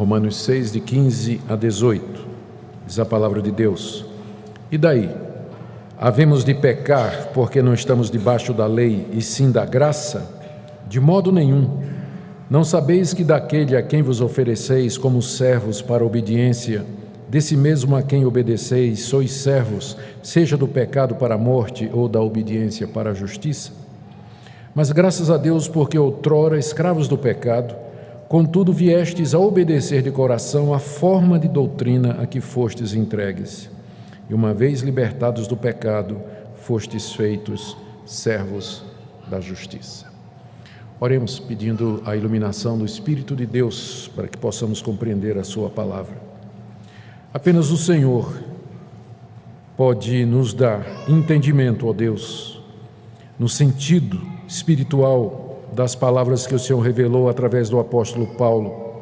Romanos 6, de 15 a 18, diz a palavra de Deus: E daí? Havemos de pecar porque não estamos debaixo da lei e sim da graça? De modo nenhum. Não sabeis que daquele a quem vos ofereceis como servos para a obediência, desse mesmo a quem obedeceis, sois servos, seja do pecado para a morte ou da obediência para a justiça? Mas graças a Deus, porque outrora escravos do pecado, contudo viestes a obedecer de coração a forma de doutrina a que fostes entregues. E uma vez libertados do pecado, fostes feitos servos da justiça. Oremos pedindo a iluminação do Espírito de Deus para que possamos compreender a sua palavra. Apenas o Senhor pode nos dar entendimento, ó Deus, no sentido espiritual das palavras que o Senhor revelou através do apóstolo Paulo.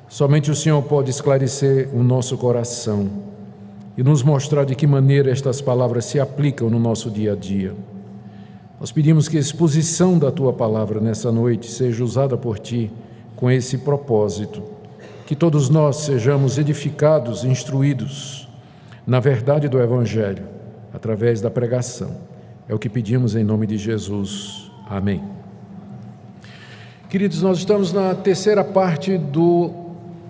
Somente o Senhor pode esclarecer o nosso coração e nos mostrar de que maneira estas palavras se aplicam no nosso dia a dia. Nós pedimos que a exposição da Tua palavra nessa noite seja usada por Ti com esse propósito, que todos nós sejamos edificados, instruídos na verdade do Evangelho, através da pregação. É o que pedimos em nome de Jesus. Amém. Queridos, nós estamos na terceira parte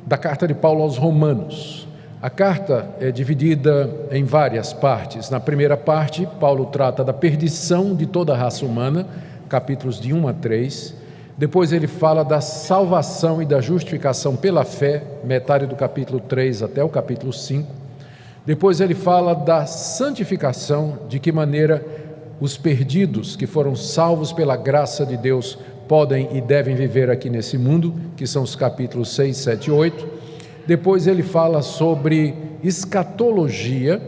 da carta de Paulo aos Romanos. A carta é dividida em várias partes. Na primeira parte, Paulo trata da perdição de toda a raça humana, capítulos de 1 a 3. Depois ele fala da salvação e da justificação pela fé, metade do capítulo 3 até o capítulo 5. Depois ele fala da santificação, de que maneira os perdidos que foram salvos pela graça de Deus podem e devem viver aqui nesse mundo, que são os capítulos 6, 7 e 8. Depois ele fala sobre escatologia,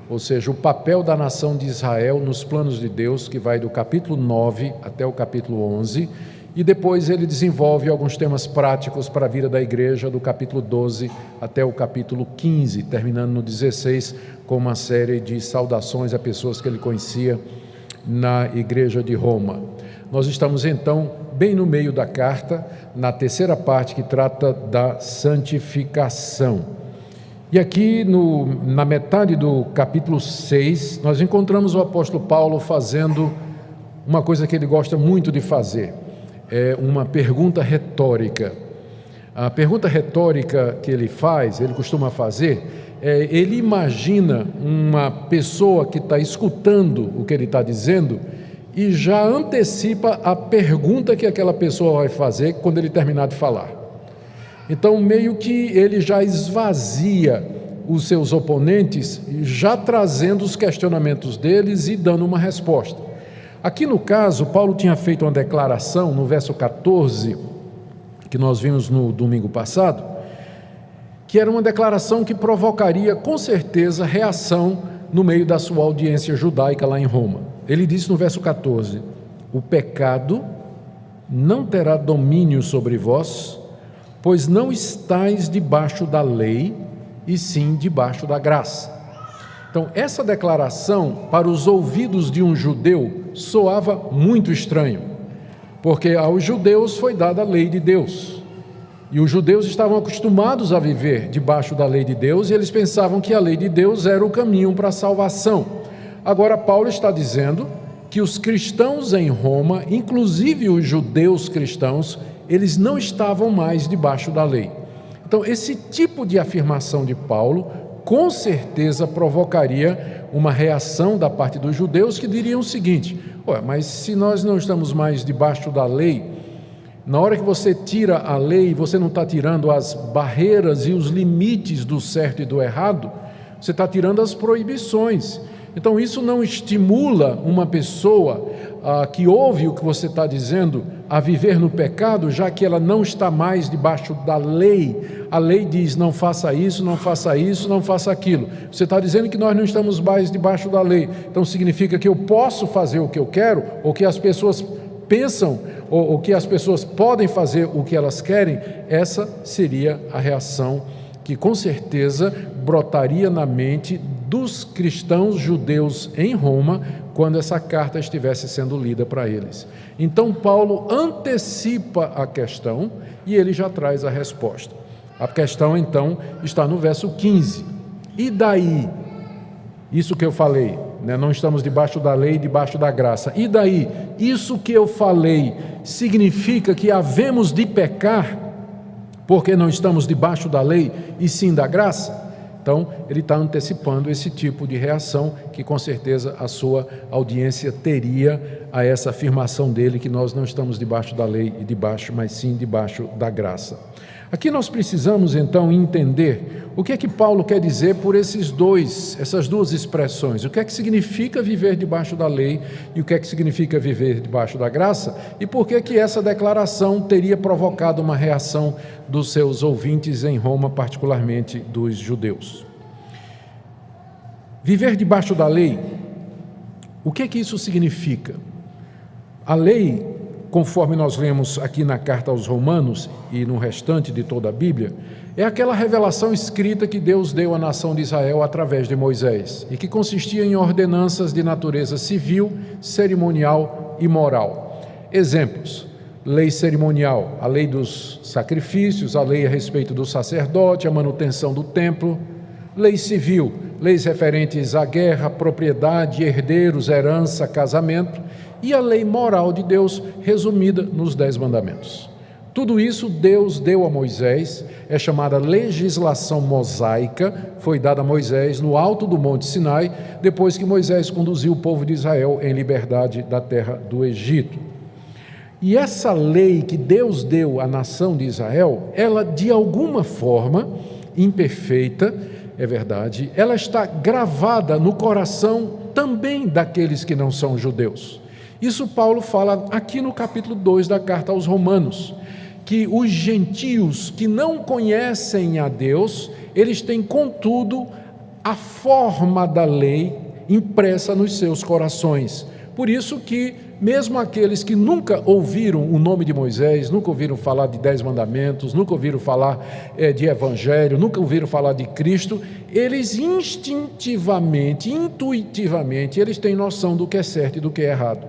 ou seja, o papel da nação de Israel nos planos de Deus, que vai do capítulo 9 até o capítulo 11. E depois ele desenvolve alguns temas práticos para a vida da igreja, do capítulo 12 até o capítulo 15, terminando no 16, com uma série de saudações a pessoas que ele conhecia na igreja de Roma. Nós estamos então bem no meio da carta, na terceira parte que trata da santificação. E aqui na metade do capítulo 6, nós encontramos o apóstolo Paulo fazendo uma coisa que ele gosta muito de fazer, é uma pergunta retórica. A pergunta retórica que ele costuma fazer, ele imagina uma pessoa que está escutando o que ele está dizendo e já antecipa a pergunta que aquela pessoa vai fazer quando ele terminar de falar. Então, meio que ele já esvazia os seus oponentes, já trazendo os questionamentos deles e dando uma resposta. Aqui no caso, Paulo tinha feito uma declaração no verso 14, que nós vimos no domingo passado, que era uma declaração que provocaria com certeza reação no meio da sua audiência judaica lá em Roma. Ele disse no verso 14: o pecado não terá domínio sobre vós, pois não estáis debaixo da lei, e sim debaixo da graça. Então, essa declaração, para os ouvidos de um judeu, soava muito estranho, porque aos judeus foi dada a lei de Deus, e os judeus estavam acostumados a viver debaixo da lei de Deus, e eles pensavam que a lei de Deus era o caminho para a salvação. Agora, Paulo está dizendo que os cristãos em Roma, inclusive os judeus cristãos, eles não estavam mais debaixo da lei. Então, esse tipo de afirmação de Paulo, com certeza provocaria uma reação da parte dos judeus que diriam o seguinte: mas se nós não estamos mais debaixo da lei, na hora que você tira a lei, você não está tirando as barreiras e os limites do certo e do errado, você está tirando as proibições. Então isso não estimula uma pessoa que ouve o que você está dizendo a viver no pecado, já que ela não está mais debaixo da lei. A lei diz: não faça isso, não faça isso, não faça aquilo. Você está dizendo que nós não estamos mais debaixo da lei, então significa que eu posso fazer o que eu quero, ou que as pessoas pensam, ou que as pessoas podem fazer o que elas querem. Essa seria a reação que com certeza brotaria na mente dos cristãos judeus em Roma quando essa carta estivesse sendo lida para eles. Então Paulo antecipa a questão e ele já traz a resposta. A questão então está no verso 15. E daí? Isso que eu falei, né? Não estamos debaixo da lei, debaixo da graça. E daí? Isso que eu falei significa que havemos de pecar porque não estamos debaixo da lei e sim da graça? Então, ele está antecipando esse tipo de reação que, com certeza, a sua audiência teria a essa afirmação dele que nós não estamos debaixo da lei e debaixo, mas sim debaixo da graça. Aqui nós precisamos, então, entender o que é que Paulo quer dizer por essas duas expressões. O que é que significa viver debaixo da lei e o que é que significa viver debaixo da graça e por que que essa declaração teria provocado uma reação dos seus ouvintes em Roma, particularmente dos judeus. Viver debaixo da lei, o que é que isso significa? A lei, conforme nós lemos aqui na carta aos Romanos e no restante de toda a Bíblia, é aquela revelação escrita que Deus deu à nação de Israel através de Moisés e que consistia em ordenanças de natureza civil, cerimonial e moral. Exemplos: lei cerimonial, a lei dos sacrifícios, a lei a respeito do sacerdote, a manutenção do templo. Lei civil, leis referentes à guerra, propriedade, herdeiros, herança, casamento. E a lei moral de Deus, resumida nos 10 mandamentos. Tudo isso Deus deu a Moisés, é chamada legislação mosaica, foi dada a Moisés no alto do Monte Sinai, depois que Moisés conduziu o povo de Israel em liberdade da terra do Egito. E essa lei que Deus deu à nação de Israel, ela de alguma forma, imperfeita, é verdade, ela está gravada no coração também daqueles que não são judeus. Isso Paulo fala aqui no capítulo 2 da carta aos Romanos, que os gentios que não conhecem a Deus, eles têm, contudo, a forma da lei impressa nos seus corações. Por isso que, mesmo aqueles que nunca ouviram o nome de Moisés, nunca ouviram falar de 10 mandamentos, nunca ouviram falar de evangelho, nunca ouviram falar de Cristo, eles instintivamente, intuitivamente, eles têm noção do que é certo e do que é errado.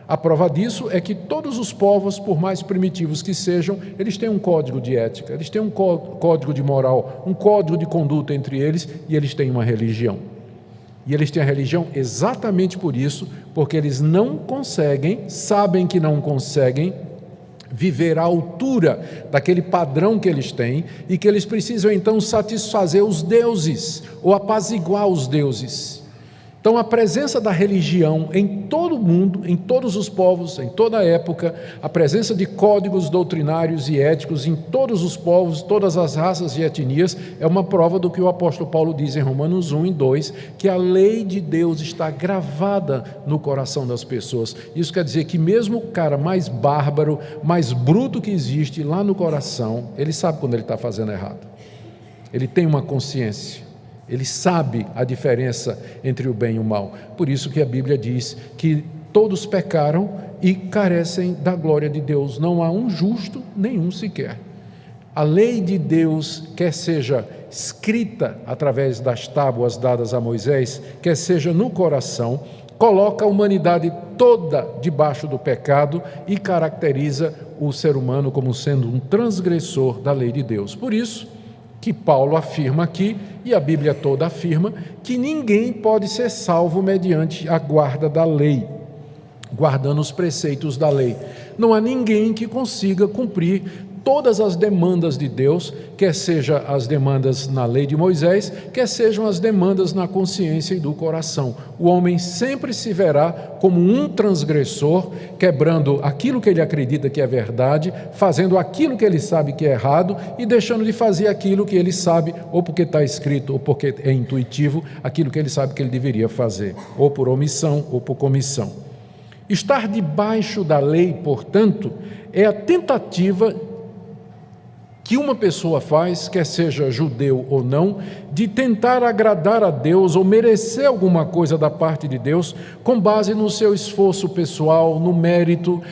A prova disso é que todos os povos, por mais primitivos que sejam, eles têm um código de ética, eles têm um código de moral, um código de conduta entre eles, e eles têm uma religião. E eles têm a religião exatamente por isso, porque eles não conseguem, sabem que não conseguem viver à altura daquele padrão que eles têm e que eles precisam então satisfazer os deuses ou apaziguar os deuses. Então, a presença da religião em todo o mundo, em todos os povos, em toda a época, a presença de códigos doutrinários e éticos em todos os povos, todas as raças e etnias, é uma prova do que o apóstolo Paulo diz em Romanos 1 e 2, que a lei de Deus está gravada no coração das pessoas. Isso quer dizer que mesmo o cara mais bárbaro, mais bruto que existe lá no coração, ele sabe quando ele está fazendo errado. Ele tem uma consciência. Ele sabe a diferença entre o bem e o mal. Por isso que a Bíblia diz que todos pecaram e carecem da glória de Deus. Não há um justo, nenhum sequer. A lei de Deus, quer seja escrita através das tábuas dadas a Moisés, quer seja no coração, coloca a humanidade toda debaixo do pecado e caracteriza o ser humano como sendo um transgressor da lei de Deus. Por isso que Paulo afirma aqui, e a Bíblia toda afirma, que ninguém pode ser salvo mediante a guarda da lei, guardando os preceitos da lei. Não há ninguém que consiga cumprir todas as demandas de Deus, quer seja as demandas na lei de Moisés, quer sejam as demandas na consciência e do coração. O homem sempre se verá como um transgressor, quebrando aquilo que ele acredita que é verdade, fazendo aquilo que ele sabe que é errado e deixando de fazer aquilo que ele sabe, ou porque está escrito, ou porque é intuitivo, aquilo que ele sabe que ele deveria fazer, ou por omissão ou por comissão. Estar debaixo da lei, portanto, é a tentativa que uma pessoa faz, quer seja judeu ou não, de tentar agradar a Deus ou merecer alguma coisa da parte de Deus com base no seu esforço pessoal, no mérito,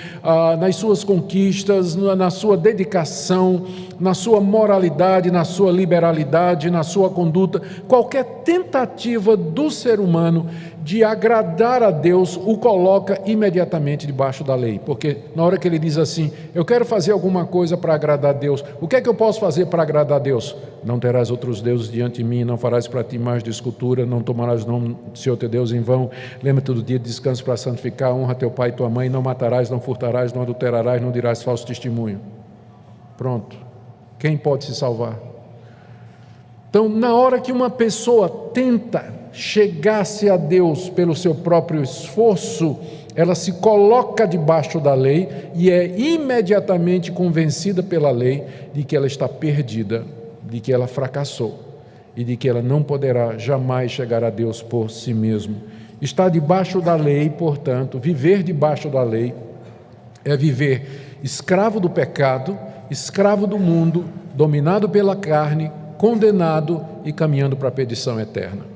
nas suas conquistas, na sua dedicação, na sua moralidade, na sua liberalidade, na sua conduta. Qualquer tentativa do ser humano de agradar a Deus o coloca imediatamente debaixo da lei, porque na hora que ele diz assim, eu quero fazer alguma coisa para agradar a Deus, o que é que eu posso fazer para agradar a Deus? Não terás outros deuses diante de mim, não farás para ti mais de escultura, não tomarás o nome do Senhor teu Deus em vão, lembra-te do dia de descanso para santificar, honra teu pai e tua mãe, não matarás, não furtarás, não adulterarás, não dirás falso testemunho. Pronto. Quem pode se salvar? Então, na hora que uma pessoa tenta chegar-se a Deus pelo seu próprio esforço, ela se coloca debaixo da lei e é imediatamente convencida pela lei de que ela está perdida, de que ela fracassou e de que ela não poderá jamais chegar a Deus por si mesmo. Estar debaixo da lei, portanto, viver debaixo da lei é viver escravo do pecado, escravo do mundo, dominado pela carne, condenado e caminhando para a perdição eterna.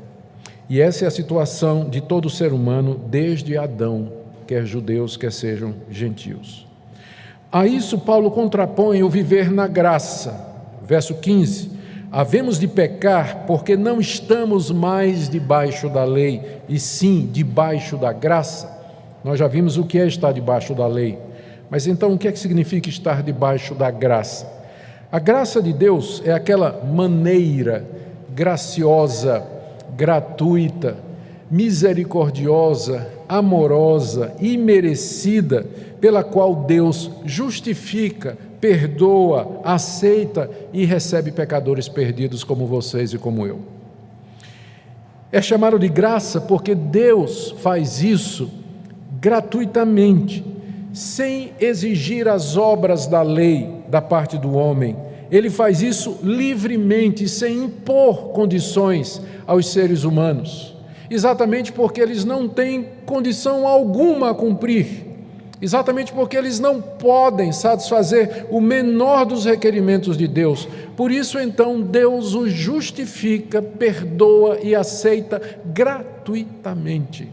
E essa é a situação de todo ser humano desde Adão, quer judeus, quer sejam gentios. A isso Paulo contrapõe o viver na graça. Verso 15, havemos de pecar porque não estamos mais debaixo da lei, e sim debaixo da graça. Nós já vimos o que é estar debaixo da lei, mas então o que é que significa estar debaixo da graça? A graça de Deus é aquela maneira graciosa, gratuita, misericordiosa, amorosa, imerecida, pela qual Deus justifica, perdoa, aceita e recebe pecadores perdidos como vocês e como eu. É chamado de graça porque Deus faz isso gratuitamente, sem exigir as obras da lei da parte do homem. Ele faz isso livremente, sem impor condições aos seres humanos, exatamente porque eles não têm condição alguma a cumprir, exatamente porque eles não podem satisfazer o menor dos requerimentos de Deus. Por isso, então, Deus os justifica, perdoa e aceita gratuitamente.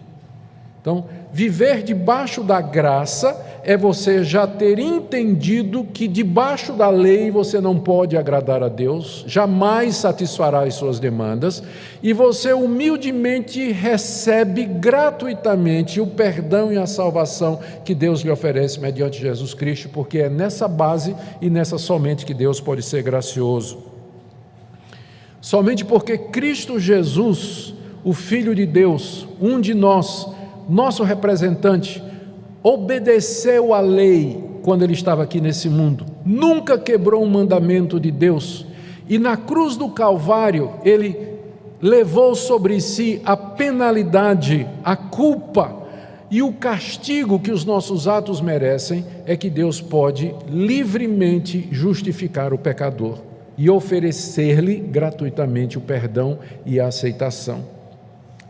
Então, viver debaixo da graça é você já ter entendido que debaixo da lei você não pode agradar a Deus, jamais satisfará as suas demandas, e você humildemente recebe gratuitamente o perdão e a salvação que Deus lhe oferece mediante Jesus Cristo, porque é nessa base e nessa somente que Deus pode ser gracioso. Somente porque Cristo Jesus, o Filho de Deus, um de nós, nosso representante, obedeceu à lei quando ele estava aqui nesse mundo, nunca quebrou um mandamento de Deus, e na cruz do Calvário ele levou sobre si a penalidade, a culpa e o castigo que os nossos atos merecem. É que Deus pode livremente justificar o pecador e oferecer-lhe gratuitamente o perdão e a aceitação.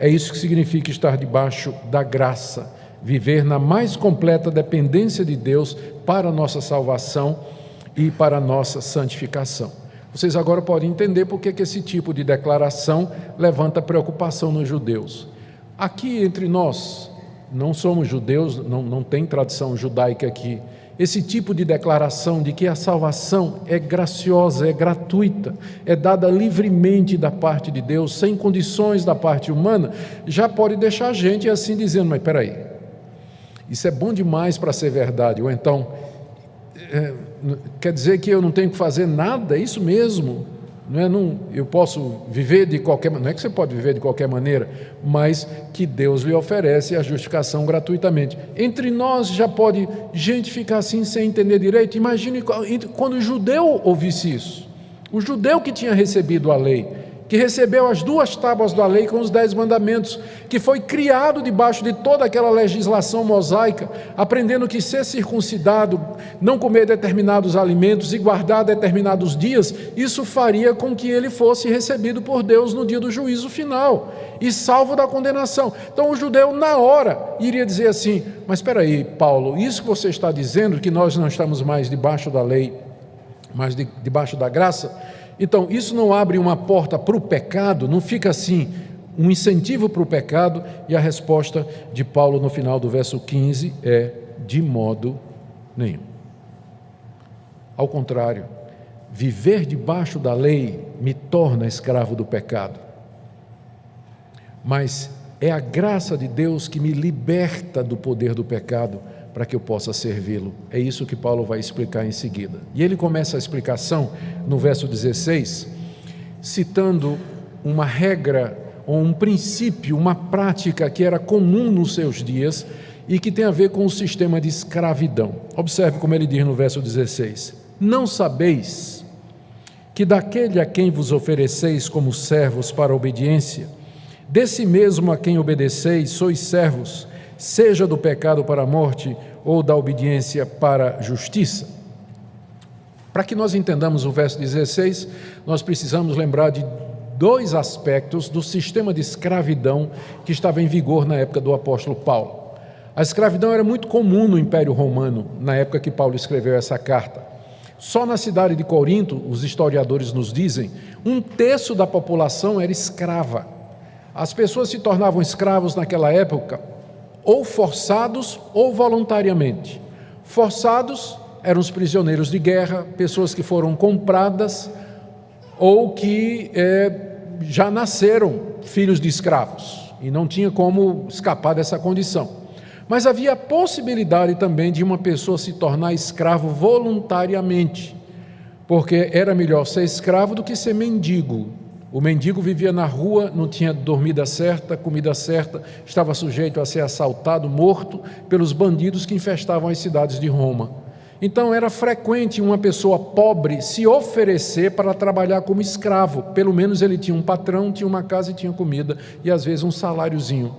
É isso que significa estar debaixo da graça, viver na mais completa dependência de Deus para a nossa salvação e para a nossa santificação. Vocês agora podem entender por que esse tipo de declaração levanta preocupação nos judeus. Aqui entre nós, não somos judeus, não tem tradição judaica aqui. Esse tipo de declaração de que a salvação é graciosa, é gratuita, é dada livremente da parte de Deus, sem condições da parte humana, já pode deixar a gente assim dizendo, mas espera aí, isso é bom demais para ser verdade, ou então, quer dizer que eu não tenho que fazer nada? É isso mesmo, eu posso viver de qualquer maneira, não é que você pode viver de qualquer maneira, mas que Deus lhe oferece a justificação gratuitamente. Entre nós já pode gente ficar assim sem entender direito. Imagine quando o judeu ouvisse isso, o judeu que tinha recebido a lei, que recebeu as 2 tábuas da lei com os 10 mandamentos, que foi criado debaixo de toda aquela legislação mosaica, aprendendo que ser circuncidado, não comer determinados alimentos e guardar determinados dias, isso faria com que ele fosse recebido por Deus no dia do juízo final e salvo da condenação. Então o judeu na hora iria dizer assim, mas espera aí, Paulo, isso que você está dizendo, que nós não estamos mais debaixo da lei, mas debaixo da graça. Então, isso não abre uma porta para o pecado, não fica assim um incentivo para o pecado, e a resposta de Paulo no final do verso 15 é: de modo nenhum. Ao contrário, viver debaixo da lei me torna escravo do pecado, mas é a graça de Deus que me liberta do poder do pecado para que eu possa servi-lo. É isso que Paulo vai explicar em seguida. E ele começa a explicação no verso 16, citando uma regra, ou um princípio, uma prática que era comum nos seus dias e que tem a ver com o sistema de escravidão. Observe como ele diz no verso 16: não sabeis que daquele a quem vos ofereceis como servos para a obediência, desse mesmo a quem obedeceis sois servos, seja do pecado para a morte ou da obediência para a justiça? Para que nós entendamos o verso 16, nós precisamos lembrar de dois aspectos do sistema de escravidão que estava em vigor na época do apóstolo Paulo. A escravidão era muito comum no Império Romano, na época que Paulo escreveu essa carta. Só na cidade de Corinto, os historiadores nos dizem, 1/3 da população era escrava. As pessoas se tornavam escravos naquela época ou forçados ou voluntariamente. Forçados eram os prisioneiros de guerra, pessoas que foram compradas ou que já nasceram filhos de escravos e não tinha como escapar dessa condição. Mas havia a possibilidade também de uma pessoa se tornar escravo voluntariamente, porque era melhor ser escravo do que ser mendigo. O mendigo vivia na rua, não tinha dormida certa, comida certa, estava sujeito a ser assaltado, morto pelos bandidos que infestavam as cidades de Roma. Então era frequente uma pessoa pobre se oferecer para trabalhar como escravo. Pelo menos ele tinha um patrão, tinha uma casa e tinha comida, e às vezes um saláriozinho.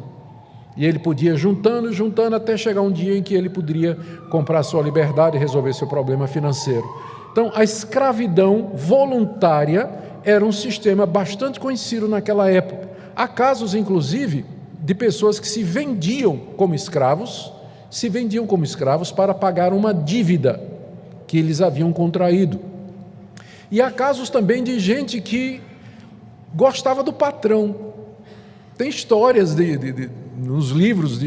E ele podia juntando, até chegar um dia em que ele poderia comprar sua liberdade e resolver seu problema financeiro. Então a escravidão voluntária era um sistema bastante conhecido naquela época. Há casos, inclusive, de pessoas que se vendiam como escravos para pagar uma dívida que eles haviam contraído. E há casos também de gente que gostava do patrão. Tem histórias nos livros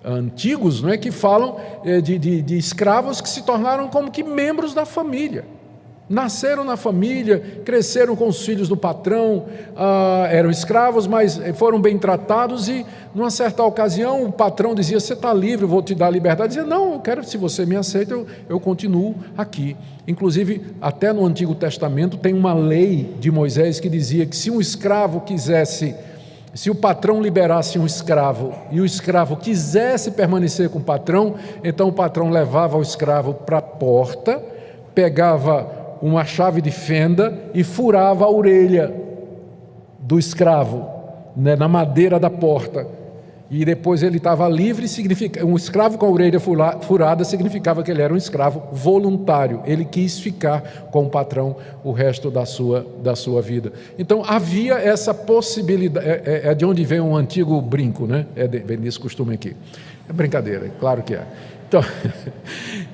antigos, não é, que falam de escravos que se tornaram como que membros da família. Nasceram na família, cresceram com os filhos do patrão, eram escravos, mas foram bem tratados e, numa certa ocasião, o patrão dizia: você está livre, eu vou te dar liberdade. Dizia: não, eu quero, se você me aceita, eu continuo aqui. Inclusive, até no Antigo Testamento tem uma lei de Moisés que dizia que se um escravo quisesse, se o patrão liberasse um escravo e o escravo quisesse permanecer com o patrão, então o patrão levava o escravo para a porta, pegava uma chave de fenda e furava a orelha do escravo, né, na madeira da porta, e depois ele estava livre. Um escravo com a orelha furada significava que ele era um escravo voluntário, ele quis ficar com o patrão o resto da sua vida. Então havia essa possibilidade, é de onde vem um antigo brinco, né? Vem desse costume aqui, é brincadeira, claro que é. Então,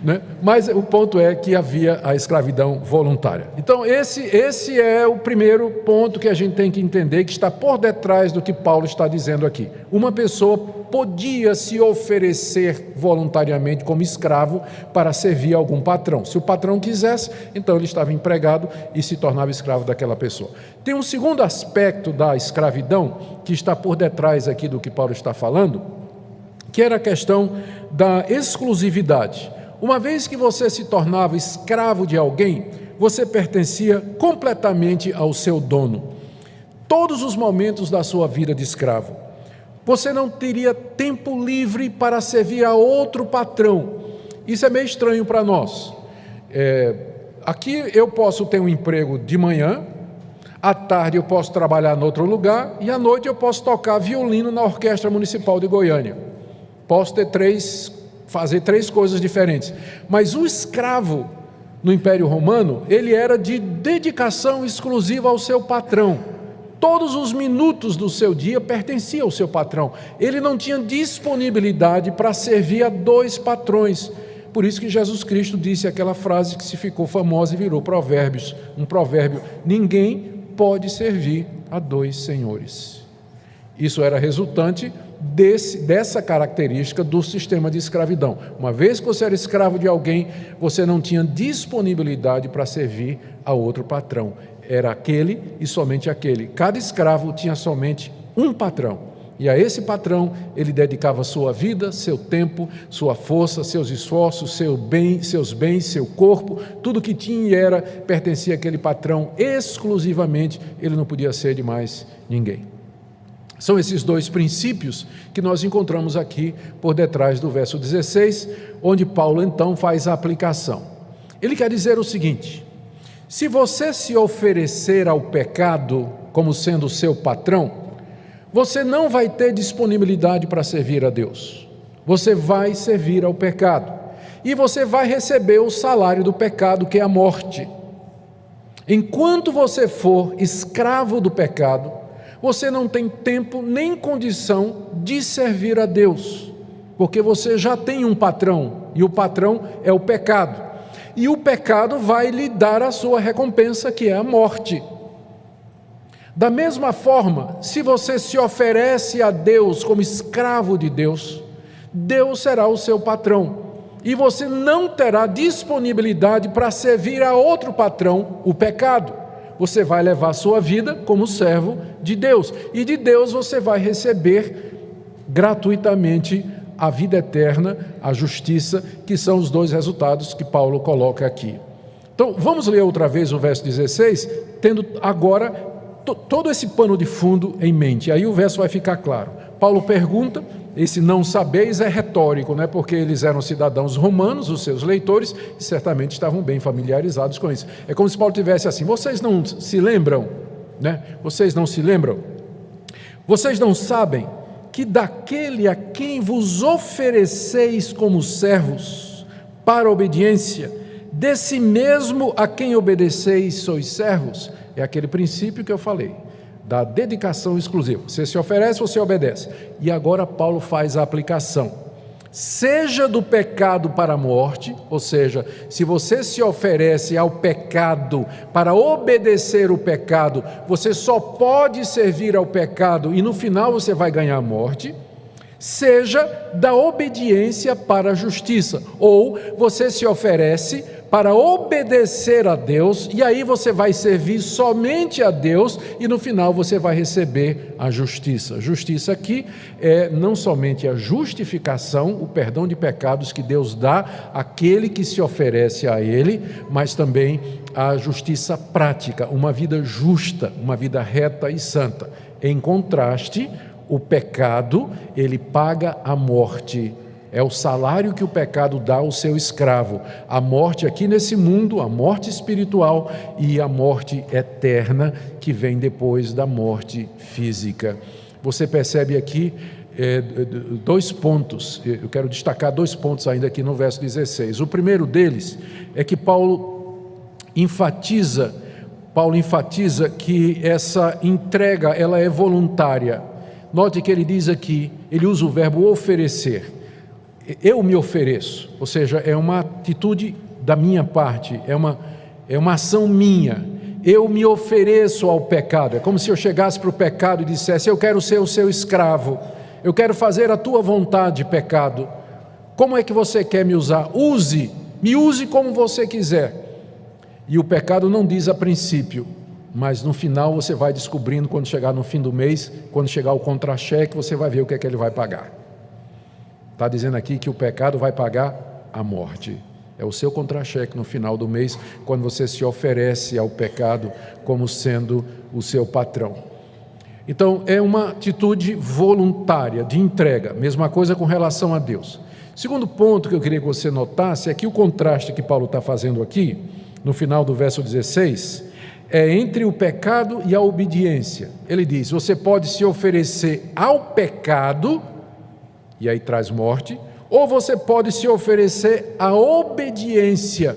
né? Mas o ponto é que havia a escravidão voluntária. Então esse é o primeiro ponto que a gente tem que entender, que está por detrás do que Paulo está dizendo aqui. Uma pessoa podia se oferecer voluntariamente como escravo para servir a algum patrão. Se o patrão quisesse, então ele estava empregado e se tornava escravo daquela pessoa. Tem um segundo aspecto da escravidão que está por detrás aqui do que Paulo está falando, que era a questão da exclusividade. Uma vez que você se tornava escravo de alguém, você pertencia completamente ao seu dono. Todos os momentos da sua vida de escravo. Você não teria tempo livre para servir a outro patrão. Isso é meio estranho para nós. Aqui eu posso ter um emprego de manhã, à tarde eu posso trabalhar em outro lugar e à noite eu posso tocar violino na Orquestra Municipal de Goiânia. Posso fazer 3 coisas diferentes. Mas o escravo no Império Romano, ele era de dedicação exclusiva ao seu patrão. Todos os minutos do seu dia pertenciam ao seu patrão. Ele não tinha disponibilidade para servir a 2 patrões. Por isso que Jesus Cristo disse aquela frase que se ficou famosa e virou provérbios, um provérbio: ninguém pode servir a dois senhores. Isso era resultante dessa característica do sistema de escravidão. Uma vez que você era escravo de alguém, você não tinha disponibilidade para servir a outro patrão. Era aquele e somente aquele. Cada escravo tinha somente um patrão. E a esse patrão ele dedicava sua vida, seu tempo, sua força, seus esforços, seus bens, seu corpo, tudo que tinha e era, pertencia àquele patrão exclusivamente, ele não podia ser de mais ninguém. São esses dois princípios que nós encontramos aqui por detrás do verso 16, onde Paulo então faz a aplicação. Ele quer dizer o seguinte: se você se oferecer ao pecado como sendo seu patrão, você não vai ter disponibilidade para servir a Deus. Você vai servir ao pecado. E você vai receber o salário do pecado, que é a morte. Enquanto você for escravo do pecado, você não tem tempo nem condição de servir a Deus, porque você já tem um patrão, e o patrão é o pecado. E o pecado vai lhe dar a sua recompensa, que é a morte. Da mesma forma, se você se oferece a Deus como escravo de Deus, Deus será o seu patrão, e você não terá disponibilidade para servir a outro patrão, o pecado. Você vai levar a sua vida como servo de Deus, e de Deus você vai receber gratuitamente a vida eterna, a justiça, que são os dois resultados que Paulo coloca aqui. Então, vamos ler outra vez o verso 16, tendo agora todo esse pano de fundo em mente. Aí o verso vai ficar claro. Paulo pergunta, esse não sabeis é retórico, né? Porque eles eram cidadãos romanos, os seus leitores, e certamente estavam bem familiarizados com isso. É como se Paulo tivesse assim: vocês não se lembram, né? Vocês não se lembram? Vocês não sabem que daquele a quem vos ofereceis como servos para a obediência, desse mesmo a quem obedeceis sois servos? É aquele princípio que eu falei, da dedicação exclusiva. Você se oferece, você obedece. E agora Paulo faz a aplicação. Seja do pecado para a morte, ou seja, se você se oferece ao pecado para obedecer o pecado, você só pode servir ao pecado e no final você vai ganhar a morte. Seja da obediência para a justiça, ou você se oferece para obedecer a Deus, e aí você vai servir somente a Deus, e no final você vai receber a justiça. Justiça aqui é não somente a justificação, o perdão de pecados que Deus dá àquele que se oferece a Ele, mas também a justiça prática, uma vida justa, uma vida reta e santa. Em contraste, o pecado, ele paga a morte. É o salário que o pecado dá ao seu escravo. A morte aqui nesse mundo, a morte espiritual e a morte eterna que vem depois da morte física. Você percebe aqui dois pontos. Eu quero destacar dois pontos ainda aqui no verso 16. O primeiro deles é que Paulo enfatiza que essa entrega ela é voluntária. Note que ele diz aqui, ele usa o verbo oferecer. Eu me ofereço, ou seja, é uma atitude da minha parte, é uma ação minha. Eu me ofereço ao pecado. É como se eu chegasse para o pecado e dissesse: eu quero ser o seu escravo, eu quero fazer a tua vontade, pecado. Como é que você quer me usar? Me use como você quiser. E o pecado não diz a princípio, mas no final você vai descobrindo, quando chegar no fim do mês, quando chegar o contra-cheque, você vai ver o que é que ele vai pagar. Está dizendo aqui que o pecado vai pagar a morte. É o seu contra-cheque no final do mês, quando você se oferece ao pecado como sendo o seu patrão. Então, é uma atitude voluntária, de entrega. Mesma coisa com relação a Deus. Segundo ponto que eu queria que você notasse é que o contraste que Paulo está fazendo aqui, no final do verso 16, é entre o pecado e a obediência. Ele diz: você pode se oferecer ao pecado, e aí traz morte, ou você pode se oferecer à obediência.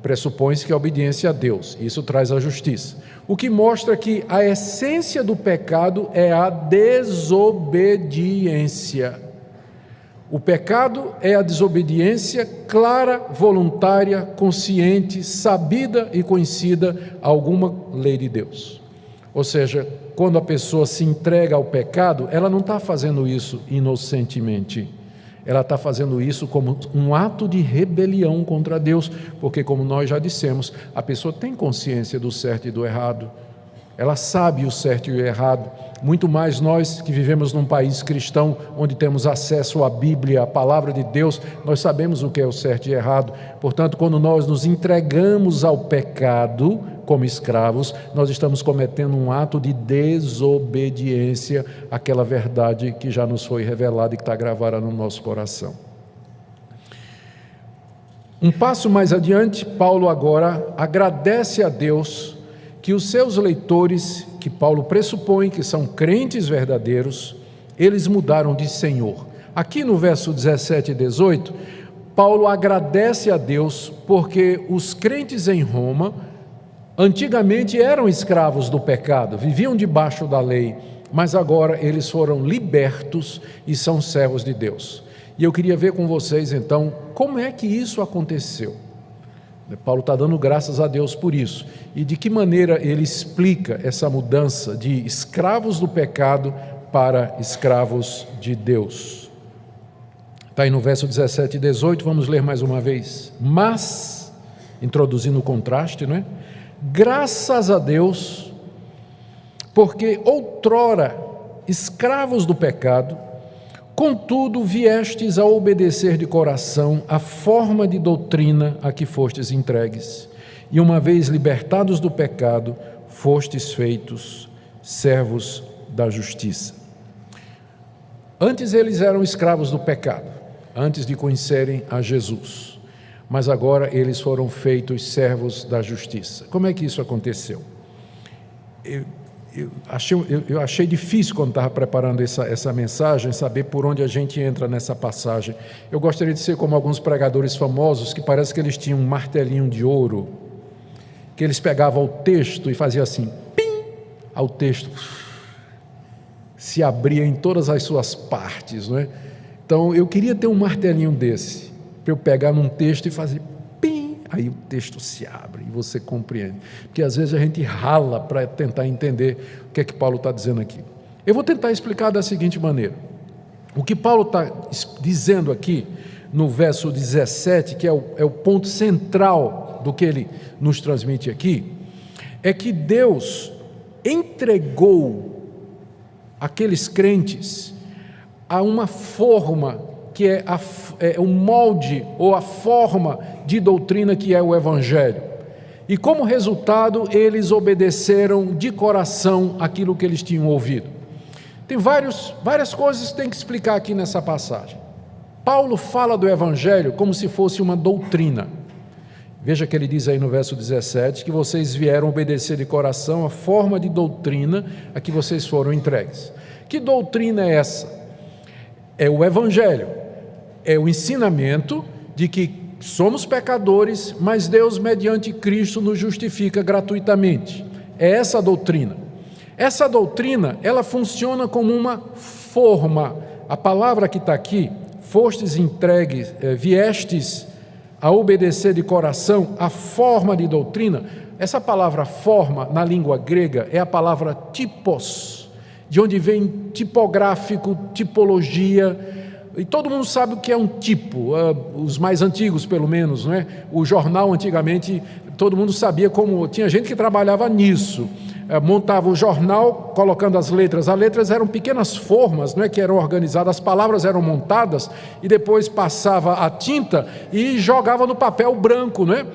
Pressupõe-se que a obediência a Deus, isso traz a justiça. O que mostra que a essência do pecado é a desobediência. O pecado é a desobediência clara, voluntária, consciente, sabida e conhecida a alguma lei de Deus. Ou seja, quando a pessoa se entrega ao pecado, ela não está fazendo isso inocentemente. Ela está fazendo isso como um ato de rebelião contra Deus, porque, como nós já dissemos, a pessoa tem consciência do certo e do errado. Ela sabe o certo e o errado. Muito mais nós que vivemos num país cristão, onde temos acesso à Bíblia, à Palavra de Deus, nós sabemos o que é o certo e errado. Portanto, quando nós nos entregamos ao pecado como escravos, nós estamos cometendo um ato de desobediência àquela verdade que já nos foi revelada e que está gravada no nosso coração. Um passo mais adiante, Paulo agora agradece a Deus que os seus leitores, que Paulo pressupõe que são crentes verdadeiros, eles mudaram de Senhor. Aqui no verso 17 e 18, Paulo agradece a Deus porque os crentes em Roma, antigamente eram escravos do pecado, viviam debaixo da lei, mas agora eles foram libertos e são servos de Deus. E eu queria ver com vocês então, como é que isso aconteceu? Paulo está dando graças a Deus por isso. E de que maneira ele explica essa mudança de escravos do pecado para escravos de Deus? Está aí no verso 17 e 18, vamos ler mais uma vez. Mas, introduzindo o contraste, não é? Graças a Deus, porque outrora escravos do pecado, contudo viestes a obedecer de coração a forma de doutrina a que fostes entregues, e uma vez libertados do pecado, fostes feitos servos da justiça. Antes eles eram escravos do pecado, antes de conhecerem a Jesus, mas agora eles foram feitos servos da justiça. Como é que isso aconteceu? Eu achei difícil, quando estava preparando essa mensagem, saber por onde a gente entra nessa passagem. Eu gostaria de ser como alguns pregadores famosos, que parece que eles tinham um martelinho de ouro, que eles pegavam o texto e faziam assim, pim, ao texto se abria em todas as suas partes, não é? Então, eu queria ter um martelinho desse, para eu pegar num texto e fazer pim, aí o texto se abre e você compreende. Porque às vezes a gente rala para tentar entender o que é que Paulo está dizendo aqui. Eu vou tentar explicar da seguinte maneira. O que Paulo está dizendo aqui, no verso 17, que é o ponto central do que ele nos transmite aqui, é que Deus entregou aqueles crentes a uma forma que é o molde ou a forma de doutrina que é o Evangelho. E como resultado, eles obedeceram de coração aquilo que eles tinham ouvido. Tem várias coisas que tem que explicar aqui nessa passagem. Paulo fala do Evangelho como se fosse uma doutrina. Veja que ele diz aí no verso 17, que vocês vieram obedecer de coração a forma de doutrina a que vocês foram entregues. Que doutrina é essa? É o Evangelho, é o ensinamento de que somos pecadores, mas Deus, mediante Cristo, nos justifica gratuitamente. É essa a doutrina. Essa doutrina, ela funciona como uma forma. A palavra que está aqui, fostes entregues, viestes a obedecer de coração a forma de doutrina. Essa palavra forma, na língua grega, é a palavra typos, de onde vem tipográfico, tipologia, e todo mundo sabe o que é um tipo, os mais antigos pelo menos, não é? O jornal antigamente, todo mundo sabia como, tinha gente que trabalhava nisso, montava o jornal colocando as letras eram pequenas formas, não é, que eram organizadas, as palavras eram montadas e depois passava a tinta e jogava no papel branco, não é?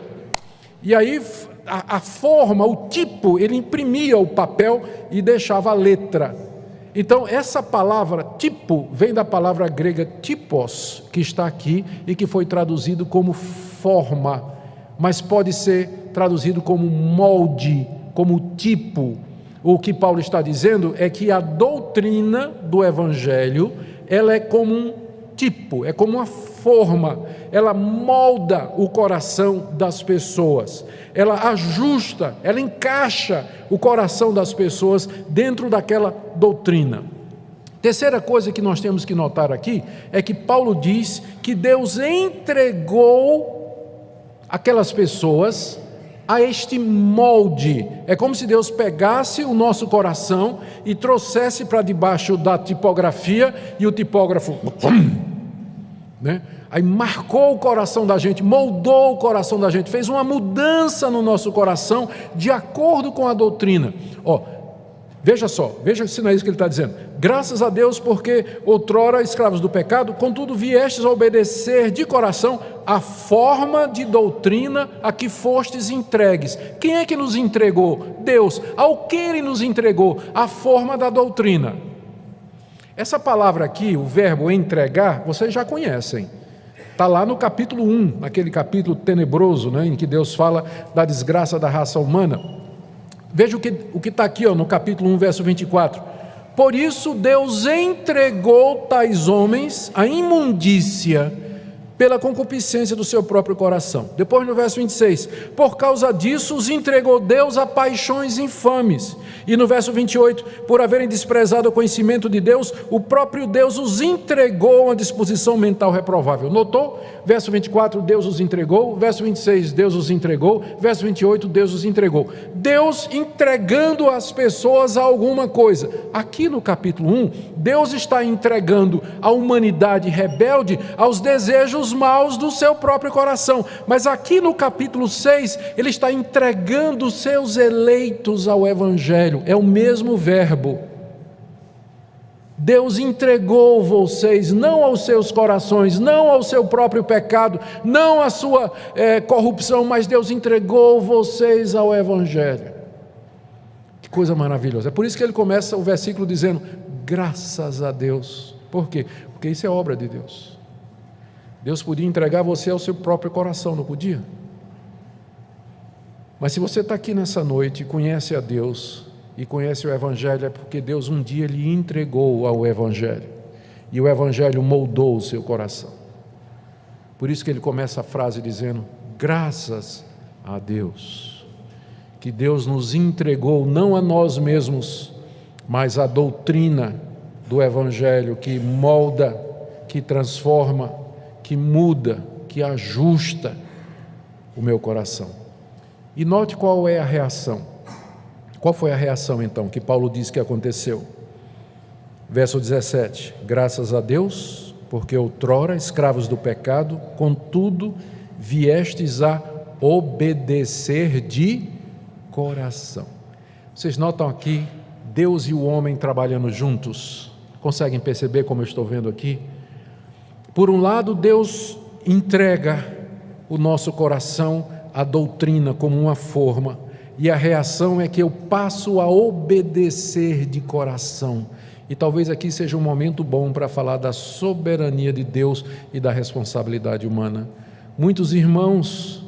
E aí a forma, o tipo, ele imprimia o papel e deixava a letra. Então, essa palavra tipo vem da palavra grega typos, que está aqui e que foi traduzido como forma, mas pode ser traduzido como molde, como tipo. O que Paulo está dizendo é que a doutrina do Evangelho, ela é como um tipo, é como uma forma, ela molda o coração das pessoas, ela ajusta, ela encaixa o coração das pessoas dentro daquela doutrina. Terceira coisa que nós temos que notar aqui é que Paulo diz que Deus entregou aquelas pessoas a este molde. É como se Deus pegasse o nosso coração e trouxesse para debaixo da tipografia e o tipógrafo, né? Aí marcou o coração da gente, moldou o coração da gente, fez uma mudança no nosso coração de acordo com a doutrina. Veja se não é isso que ele está dizendo. Graças a Deus, porque outrora escravos do pecado, contudo viestes a obedecer de coração a forma de doutrina a que fostes entregues. Quem é que nos entregou? Deus. Ao que Ele nos entregou? A forma da doutrina. Essa palavra aqui, o verbo entregar, vocês já conhecem. Está lá no capítulo 1, aquele capítulo tenebroso, né, em que Deus fala da desgraça da raça humana. Veja o que está aqui, no capítulo 1, verso 24. Por isso Deus entregou tais homens à imundícia pela concupiscência do seu próprio coração. Depois no verso 26, por causa disso os entregou Deus a paixões infames. E no verso 28, por haverem desprezado o conhecimento de Deus, o próprio Deus os entregou a uma disposição mental reprovável. Notou? Verso 24, Deus os entregou. Verso 26, Deus os entregou. Verso 28, Deus os entregou. Deus entregando as pessoas a alguma coisa. Aqui no capítulo 1, Deus está entregando a humanidade rebelde aos desejos maus do seu próprio coração. Mas aqui no capítulo 6, Ele está entregando os seus eleitos ao Evangelho. É o mesmo verbo. Deus entregou vocês, não aos seus corações, não ao seu próprio pecado, não à sua corrupção, mas Deus entregou vocês ao Evangelho. Que coisa maravilhosa. É por isso que ele começa o versículo dizendo, graças a Deus. Por quê? Porque isso é obra de Deus. Deus podia entregar você ao seu próprio coração, não podia? Mas se você está aqui nessa noite e conhece a Deus e conhece o Evangelho, é porque Deus um dia lhe entregou ao Evangelho e o Evangelho moldou o seu coração. Por isso que ele começa a frase dizendo, graças a Deus, que Deus nos entregou não a nós mesmos, mas a doutrina do Evangelho que molda, que transforma, que muda, que ajusta o meu coração. E note qual é a reação. Qual foi a reação então que Paulo diz que aconteceu? Verso 17, graças a Deus, porque outrora escravos do pecado, contudo viestes a obedecer de coração. Vocês notam aqui Deus e o homem trabalhando juntos? Conseguem perceber como eu estou vendo aqui? Por um lado, Deus entrega o nosso coração à doutrina como uma forma, e a reação é que eu passo a obedecer de coração. E talvez aqui seja um momento bom para falar da soberania de Deus e da responsabilidade humana. Muitos irmãos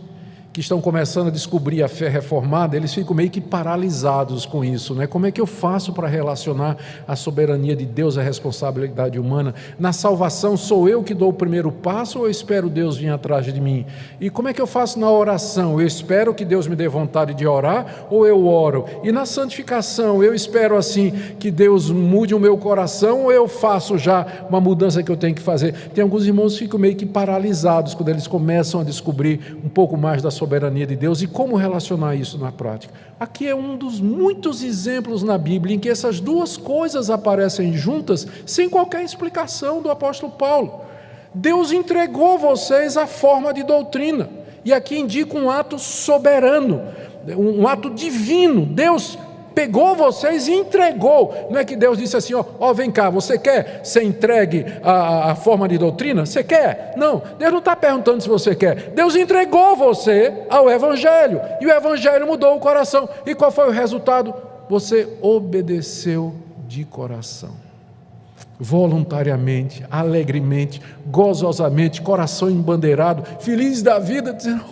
que estão começando a descobrir a fé reformada, eles ficam meio que paralisados com isso, né? Como é que eu faço para relacionar a soberania de Deus à responsabilidade humana? Na salvação, sou eu que dou o primeiro passo ou eu espero Deus vir atrás de mim? E como é que eu faço na oração? Eu espero que Deus me dê vontade de orar ou eu oro? E na santificação, eu espero assim que Deus mude o meu coração ou eu faço já uma mudança que eu tenho que fazer? Tem alguns irmãos que ficam meio que paralisados quando eles começam a descobrir um pouco mais da soberania de Deus e como relacionar isso na prática. Aqui é um dos muitos exemplos na Bíblia em que essas duas coisas aparecem juntas sem qualquer explicação do apóstolo Paulo. Deus entregou vocês a forma de doutrina e aqui indica um ato soberano, um ato divino. Deus pegou vocês e entregou. Não é que Deus disse assim, vem cá, você quer ser entregue à forma de doutrina? Você quer? Não, Deus não está perguntando se você quer. Deus entregou você ao Evangelho, e o Evangelho mudou o coração. E qual foi o resultado? Você obedeceu de coração, voluntariamente, alegremente, gozosamente, coração embandeirado, feliz da vida, dizendo,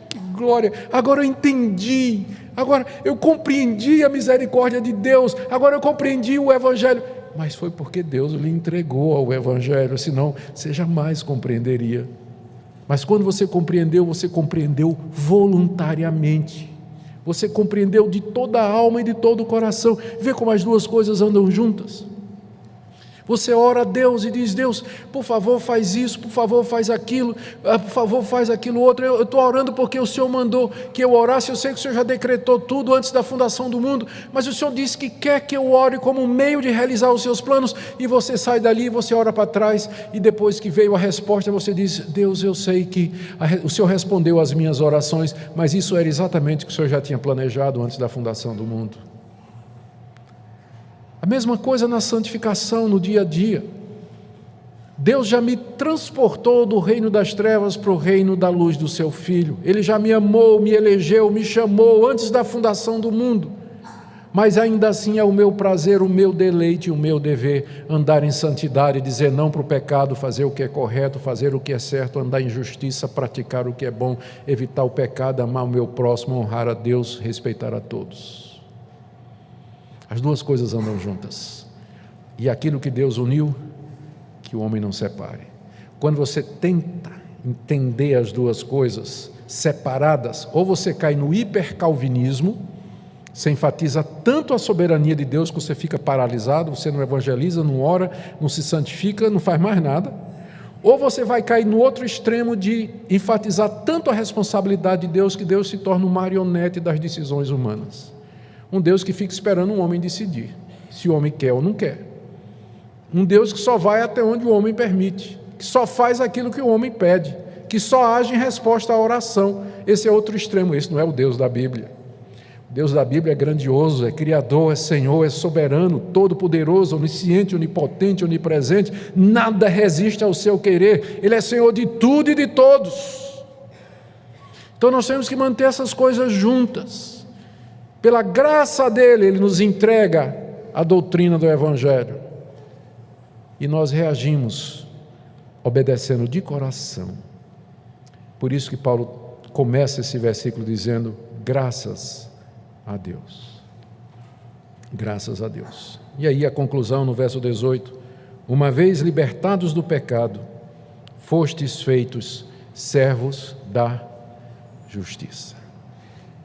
que glória, agora eu entendi, agora eu compreendi a misericórdia de Deus, agora eu compreendi o Evangelho. Mas foi porque Deus lhe entregou ao Evangelho, senão você jamais compreenderia. Mas quando você compreendeu voluntariamente, você compreendeu de toda a alma e de todo o coração. Vê como as duas coisas andam juntas. Você ora a Deus e diz: Deus, por favor faz isso, por favor faz aquilo, por favor faz aquilo outro. Eu estou orando porque o Senhor mandou que eu orasse. Eu sei que o Senhor já decretou tudo antes da fundação do mundo, mas o Senhor disse que quer que eu ore como um meio de realizar os seus planos. E você sai dali, você ora para trás, e depois que veio a resposta, você diz: Deus, eu sei que o Senhor respondeu às minhas orações, mas isso era exatamente o que o Senhor já tinha planejado antes da fundação do mundo. A mesma coisa na santificação, no dia a dia. Deus já me transportou do reino das trevas para o reino da luz do seu Filho. Ele já me amou, me elegeu, me chamou antes da fundação do mundo. Mas ainda assim é o meu prazer, o meu deleite, o meu dever andar em santidade, dizer não para o pecado, fazer o que é correto, fazer o que é certo, andar em justiça, praticar o que é bom, evitar o pecado, amar o meu próximo, honrar a Deus, respeitar a todos. As duas coisas andam juntas. E aquilo que Deus uniu, que o homem não separe. Quando você tenta entender as duas coisas separadas, ou você cai no hipercalvinismo, você enfatiza tanto a soberania de Deus que você fica paralisado, você não evangeliza, não ora, não se santifica, não faz mais nada. Ou você vai cair no outro extremo de enfatizar tanto a responsabilidade de Deus que Deus se torna um marionete das decisões humanas. Um Deus que fica esperando um homem decidir se o homem quer ou não quer. Um Deus que só vai até onde o homem permite, que só faz aquilo que o homem pede, que só age em resposta à oração. Esse é outro extremo, esse não é o Deus da Bíblia. O Deus da Bíblia é grandioso, é Criador, é Senhor, é soberano, todo-poderoso, onisciente, onipotente, onipresente, nada resiste ao seu querer. Ele é Senhor de tudo e de todos. Então nós temos que manter essas coisas juntas. Pela graça dele, ele nos entrega a doutrina do Evangelho. E nós reagimos obedecendo de coração. Por isso que Paulo começa esse versículo dizendo: graças a Deus. Graças a Deus. E aí a conclusão no verso 18: uma vez libertados do pecado, fostes feitos servos da justiça.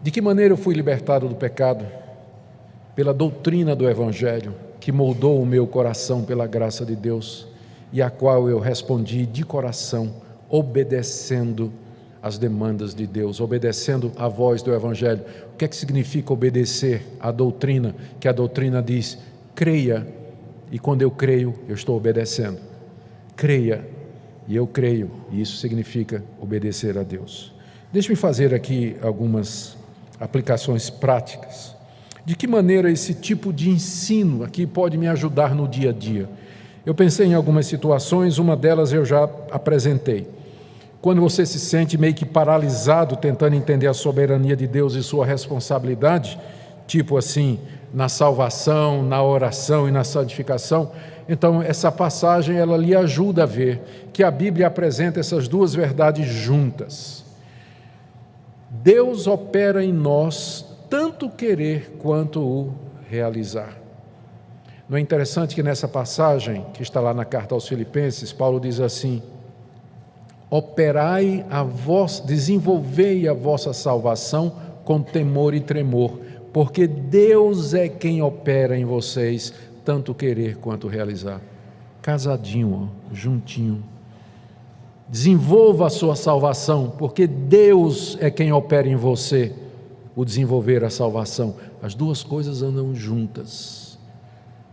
De que maneira eu fui libertado do pecado? Pela doutrina do Evangelho, que moldou o meu coração pela graça de Deus, e a qual eu respondi de coração, obedecendo às demandas de Deus, obedecendo à voz do Evangelho. O que é que significa obedecer à doutrina? Que a doutrina diz: creia, e quando eu creio, eu estou obedecendo. Creia, e eu creio, e isso significa obedecer a Deus. Deixe-me fazer aqui algumas aplicações práticas. De que maneira esse tipo de ensino aqui pode me ajudar no dia a dia? Eu pensei em algumas situações, uma delas eu já apresentei. Quando você se sente meio que paralisado tentando entender a soberania de Deus e sua responsabilidade, tipo assim, na salvação, na oração e na santificação, então essa passagem ela lhe ajuda a ver que a Bíblia apresenta essas duas verdades juntas. Deus opera em nós tanto o querer quanto o realizar. Não é interessante que nessa passagem, que está lá na carta aos Filipenses, Paulo diz assim: operai desenvolvei a vossa salvação com temor e tremor, porque Deus é quem opera em vocês, tanto querer quanto realizar. Casadinho, juntinho. Desenvolva a sua salvação, porque Deus é quem opera em você o desenvolver a salvação. As duas coisas andam juntas.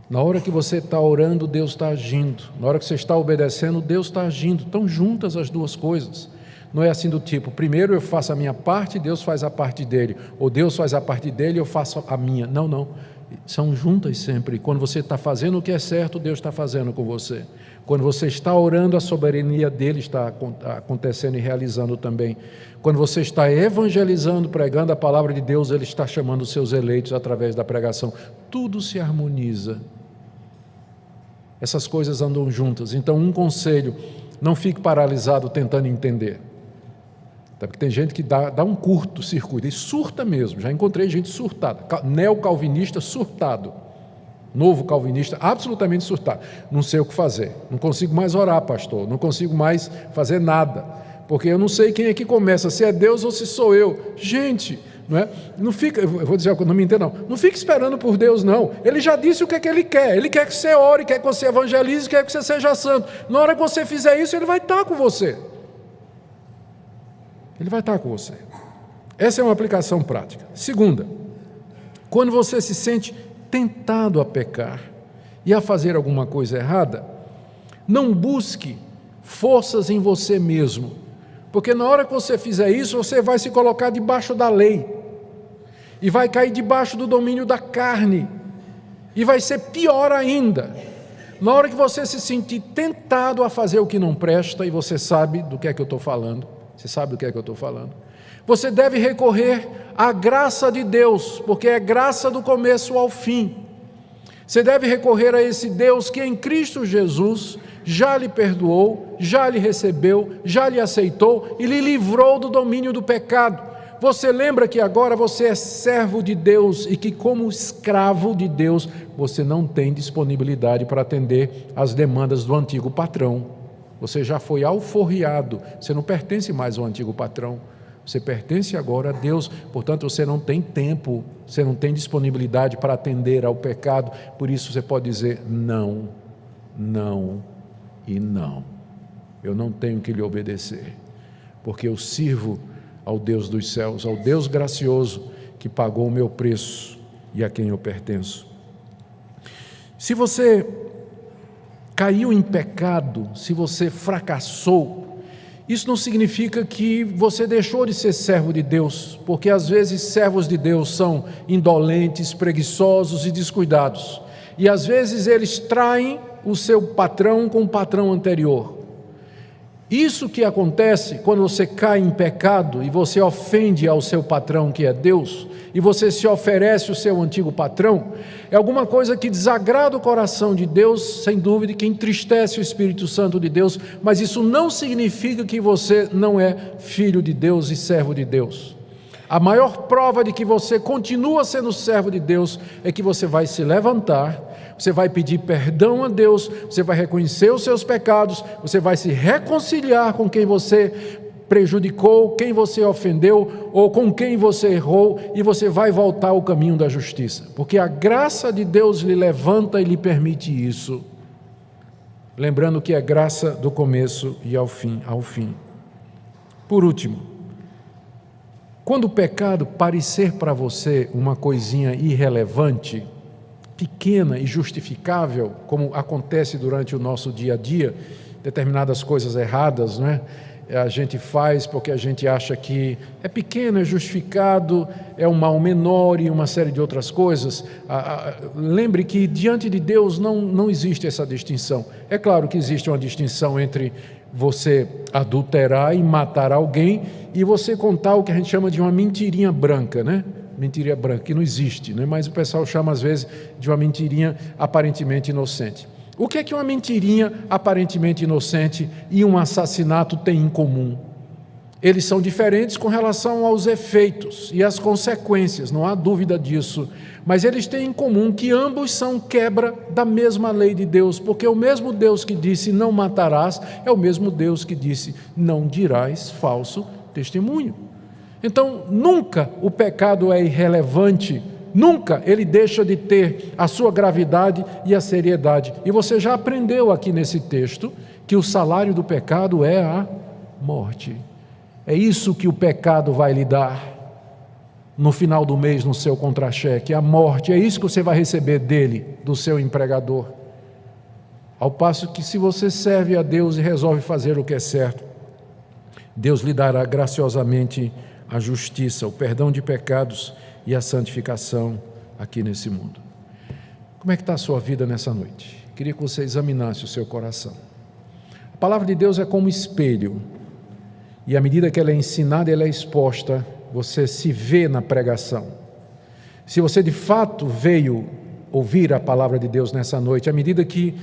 Na hora que você está orando, Deus está agindo. Na hora que você está obedecendo, Deus está agindo. Estão juntas as duas coisas. Não é assim do tipo, primeiro eu faço a minha parte, Deus faz a parte dele. Ou Deus faz a parte dele e eu faço a minha. Não, não. São juntas sempre. Quando você está fazendo o que é certo, Deus está fazendo com você. Quando você está orando, a soberania dele está acontecendo e realizando também. Quando você está evangelizando, pregando a palavra de Deus, ele está chamando os seus eleitos através da pregação. Tudo se harmoniza. Essas coisas andam juntas. Então, um conselho: não fique paralisado tentando entender. Até porque tem gente que dá um curto-circuito, e surta mesmo. Já encontrei gente surtada, neocalvinista surtado, novo calvinista absolutamente surtado. Não sei o que fazer, não consigo mais orar, pastor, não consigo mais fazer nada, porque eu não sei quem é que começa, se é Deus ou se sou eu. Gente, Não é? Não fica, eu vou dizer, não me entenda, não fique esperando por Deus, não. Ele já disse o que é que Ele quer. Ele quer que você ore, quer que você evangelize, quer que você seja santo. Na hora que você fizer isso, Ele vai estar com você. Ele vai estar com você. Essa é uma aplicação prática. Segunda, quando você se sente tentado a pecar e a fazer alguma coisa errada, não busque forças em você mesmo, porque na hora que você fizer isso, você vai se colocar debaixo da lei, e vai cair debaixo do domínio da carne, e vai ser pior ainda. Na hora que você se sentir tentado a fazer o que não presta, e você sabe do que é que eu estou falando, você deve recorrer à graça de Deus, porque é graça do começo ao fim. Você deve recorrer a esse Deus que em Cristo Jesus já lhe perdoou, já lhe recebeu, já lhe aceitou e lhe livrou do domínio do pecado. Você lembra que agora você é servo de Deus e que, como escravo de Deus, você não tem disponibilidade para atender às demandas do antigo patrão. Você já foi alforriado, você não pertence mais ao antigo patrão, você pertence agora a Deus, portanto você não tem tempo, você não tem disponibilidade para atender ao pecado, por isso você pode dizer não, não e não. Eu não tenho que lhe obedecer, porque eu sirvo ao Deus dos céus, ao Deus gracioso que pagou o meu preço e a quem eu pertenço. Se você caiu em pecado, se você fracassou, isso não significa que você deixou de ser servo de Deus, porque às vezes servos de Deus são indolentes, preguiçosos e descuidados, e às vezes eles traem o seu patrão com o patrão anterior. Isso que acontece quando você cai em pecado e você ofende ao seu patrão, que é Deus, e você se oferece ao seu antigo patrão, é alguma coisa que desagrada o coração de Deus, sem dúvida, que entristece o Espírito Santo de Deus, mas isso não significa que você não é filho de Deus e servo de Deus. A maior prova de que você continua sendo servo de Deus é que você vai se levantar, você vai pedir perdão a Deus, você vai reconhecer os seus pecados, você vai se reconciliar com quem você prejudicou, quem você ofendeu ou com quem você errou, e você vai voltar ao caminho da justiça, porque a graça de Deus lhe levanta e lhe permite isso, lembrando que é graça do começo e ao fim. Por último, quando o pecado parecer para você uma coisinha irrelevante, pequena e justificável, como acontece durante o nosso dia a dia, determinadas coisas erradas, não é? A gente faz porque a gente acha que é pequeno, é justificado, é um mal menor e uma série de outras coisas. Lembre que diante de Deus não existe essa distinção. É claro que existe uma distinção entre você adulterar e matar alguém e você contar o que a gente chama de uma mentirinha branca, né? Mentirinha branca, que não existe, né? Mas o pessoal chama às vezes de uma mentirinha aparentemente inocente. O que é que uma mentirinha aparentemente inocente e um assassinato têm em comum? Eles são diferentes com relação aos efeitos e às consequências, não há dúvida disso, mas eles têm em comum que ambos são quebra da mesma lei de Deus, porque o mesmo Deus que disse não matarás é o mesmo Deus que disse não dirás falso testemunho. Então, nunca o pecado é irrelevante, nunca ele deixa de ter a sua gravidade e a seriedade. E você já aprendeu aqui nesse texto que o salário do pecado é a morte. É isso que o pecado vai lhe dar no final do mês no seu contra-cheque, a morte. É isso que você vai receber dele, do seu empregador. Ao passo que, se você serve a Deus e resolve fazer o que é certo, Deus lhe dará graciosamente a justiça, o perdão de pecados e a santificação aqui nesse mundo. Como é que está a sua vida nessa noite? Queria que você examinasse o seu coração. A palavra de Deus é como espelho, e à medida que ela é ensinada, ela é exposta, você se vê na pregação. Se você de fato veio ouvir a palavra de Deus nessa noite, à medida que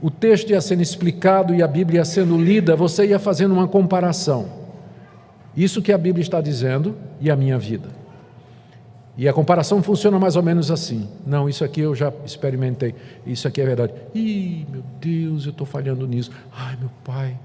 o texto ia sendo explicado e a Bíblia ia sendo lida, você ia fazendo uma comparação. Isso que a Bíblia está dizendo e a minha vida. E a comparação funciona mais ou menos assim. Não, isso aqui eu já experimentei, isso aqui é verdade. Ih, meu Deus, eu estou falhando nisso. Ai, meu Pai,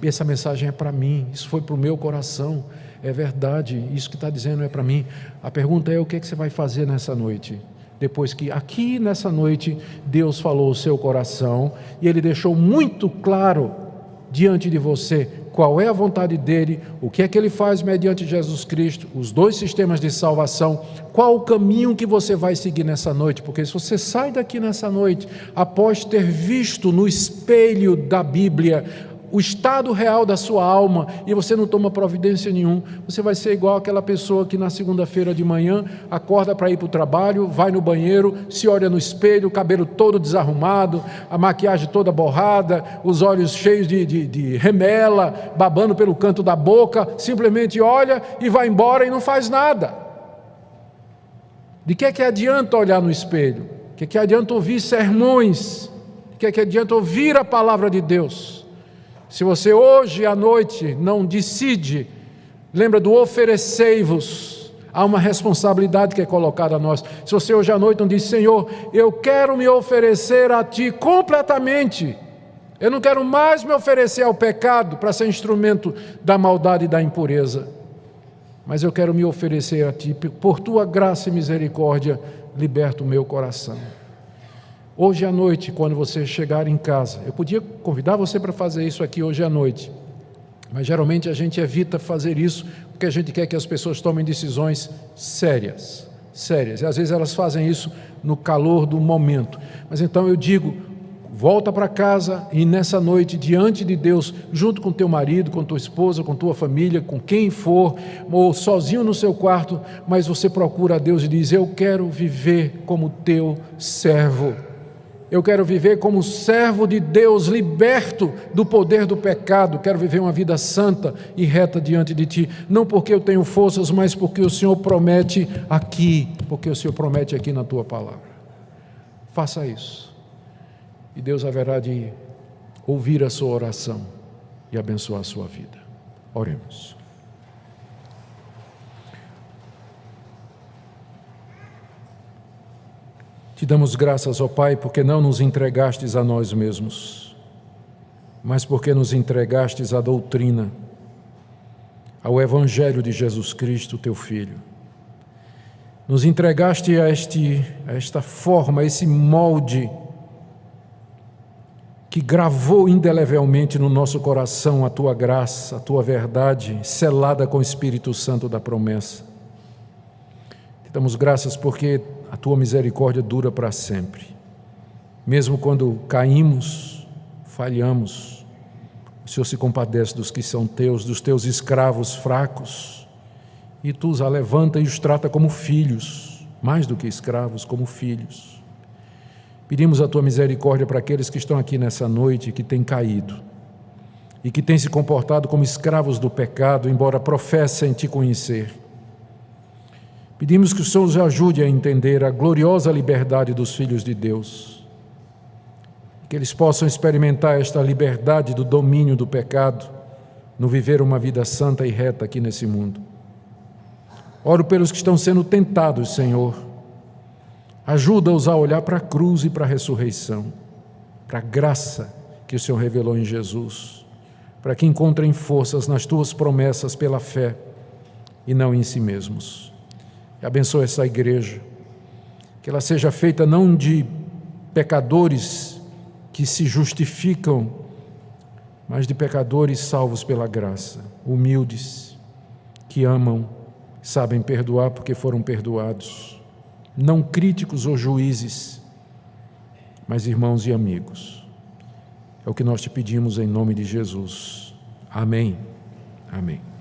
essa mensagem é para mim, isso foi para o meu coração. é verdade, isso que está dizendo é para mim. A pergunta é: o que é que você vai fazer nessa noite? Depois que aqui nessa noite Deus falou o seu coração e Ele deixou muito claro diante de você qual é a vontade dEle, o que é que Ele faz mediante Jesus Cristo, os dois sistemas de salvação, qual o caminho que você vai seguir nessa noite, porque se você sai daqui nessa noite, após ter visto no espelho da Bíblia o estado real da sua alma, e você não toma providência nenhuma, você vai ser igual aquela pessoa que na segunda-feira de manhã acorda para ir para o trabalho, vai no banheiro, se olha no espelho, o cabelo todo desarrumado, a maquiagem toda borrada, os olhos cheios de remela, babando pelo canto da boca, simplesmente olha e vai embora e não faz nada. De que adianta olhar no espelho? De que adianta ouvir sermões? De que adianta ouvir a palavra de Deus? Se você hoje à noite não decide, lembra do oferecei-vos, há uma responsabilidade que é colocada a nós. Se você hoje à noite não diz: Senhor, eu quero me oferecer a Ti completamente, eu não quero mais me oferecer ao pecado para ser instrumento da maldade e da impureza, mas eu quero me oferecer a Ti, por Tua graça e misericórdia, liberta o meu coração. Hoje à noite, quando você chegar em casa, eu podia convidar você para fazer isso aqui hoje à noite, mas geralmente a gente evita fazer isso, porque a gente quer que as pessoas tomem decisões sérias, e às vezes elas fazem isso no calor do momento. Mas então eu digo: volta para casa e nessa noite, diante de Deus, junto com teu marido, com tua esposa, com tua família, com quem for, ou sozinho no seu quarto, mas você procura a Deus e diz: eu quero viver como teu servo. Eu quero viver como servo de Deus, liberto do poder do pecado. Quero viver uma vida santa e reta diante de Ti. Não porque eu tenho forças, mas porque o Senhor promete aqui. Porque o Senhor promete aqui na Tua palavra. Faça isso. E Deus haverá de ouvir a sua oração e abençoar a sua vida. Oremos. Te damos graças, ó Pai, porque não nos entregastes a nós mesmos, mas porque nos entregastes à doutrina, ao Evangelho de Jesus Cristo, Teu Filho. Nos entregaste a esta forma, a esse molde que gravou indelevelmente no nosso coração a Tua graça, a Tua verdade, selada com o Espírito Santo da promessa. Te damos graças porque a Tua misericórdia dura para sempre. Mesmo quando caímos, falhamos, o Senhor se compadece dos que são Teus, dos Teus escravos fracos, e Tu os alevanta e os trata como filhos, mais do que escravos, como filhos. Pedimos a Tua misericórdia para aqueles que estão aqui nessa noite, que têm caído, e que têm se comportado como escravos do pecado, embora professem Te conhecer. Pedimos que o Senhor os ajude a entender a gloriosa liberdade dos filhos de Deus, que eles possam experimentar esta liberdade do domínio do pecado, no viver uma vida santa e reta aqui nesse mundo. Oro pelos que estão sendo tentados, Senhor. Ajuda-os a olhar para a cruz e para a ressurreição, para a graça que o Senhor revelou em Jesus, para que encontrem forças nas Tuas promessas pela fé e não em si mesmos. Abençoa essa igreja, que ela seja feita não de pecadores que se justificam, mas de pecadores salvos pela graça, humildes, que amam, sabem perdoar porque foram perdoados, não críticos ou juízes, mas irmãos e amigos. É o que nós te pedimos em nome de Jesus. Amém. Amém.